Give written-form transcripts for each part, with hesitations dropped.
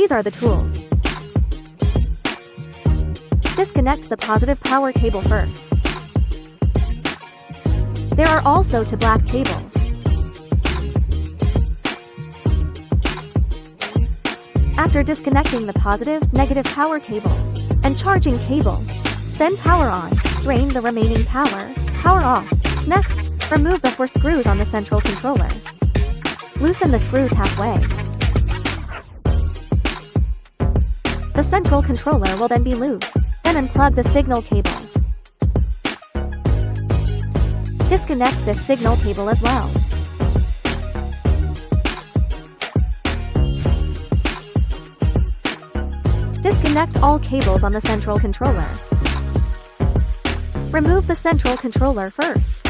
These are the tools. Disconnect the positive power cable first. There are also two black cables. After disconnecting the positive, negative power cables and charging cable, then power on, drain the remaining power, power off. Next, remove the 4 screws on the central controller. Loosen the screws halfway. The central controller will then be loose. Then unplug the signal cable. Disconnect this signal cable as well. Disconnect all cables on the central controller. Remove the central controller first.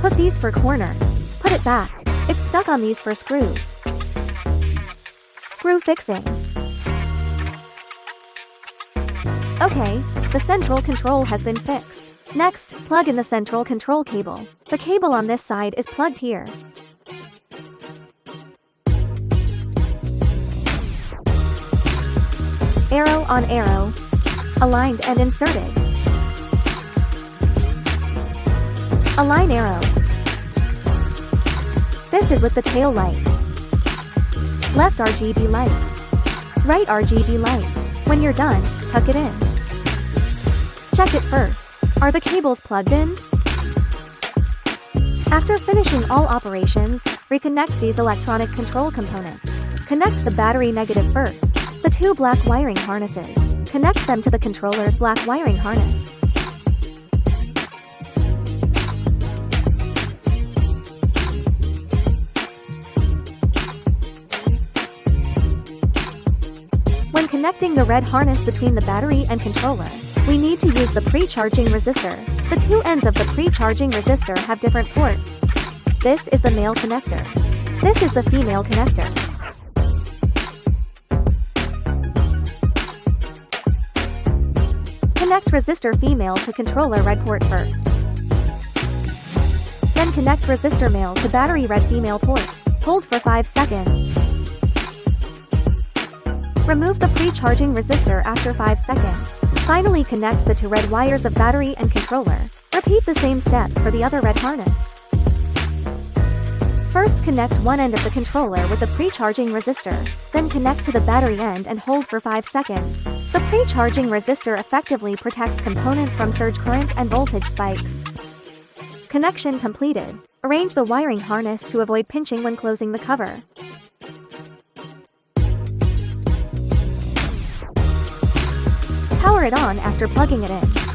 Put these 4 corners. Put it back. It's stuck on these 4 screws. Screw fixing. Okay, the central control has been fixed. Next, plug in the central control cable. The cable on this side is plugged here. Arrow on arrow. Aligned and inserted. Align arrow. This is with the tail light. Left RGB light. Right RGB light. When you're done, tuck it in. Check it first. Are the cables plugged in? After finishing all operations, reconnect these electronic control components. Connect the battery negative first. The 2 black wiring harnesses. Connect them to the controller's black wiring harness. When connecting the red harness between the battery and controller, we need to use the pre-charging resistor. The 2 ends of the pre-charging resistor have different ports. This is the male connector. This is the female connector. Connect resistor female to controller red port first. Then connect resistor male to battery red female port. Hold for 5 seconds. Remove the pre-charging resistor after 5 seconds. Finally connect the 2 red wires of battery and controller. Repeat the same steps for the other red harness. First connect one end of the controller with the pre-charging resistor, then connect to the battery end and hold for 5 seconds. The pre-charging resistor effectively protects components from surge current and voltage spikes. Connection completed. Arrange the wiring harness to avoid pinching when closing the cover. Power it on after plugging it in.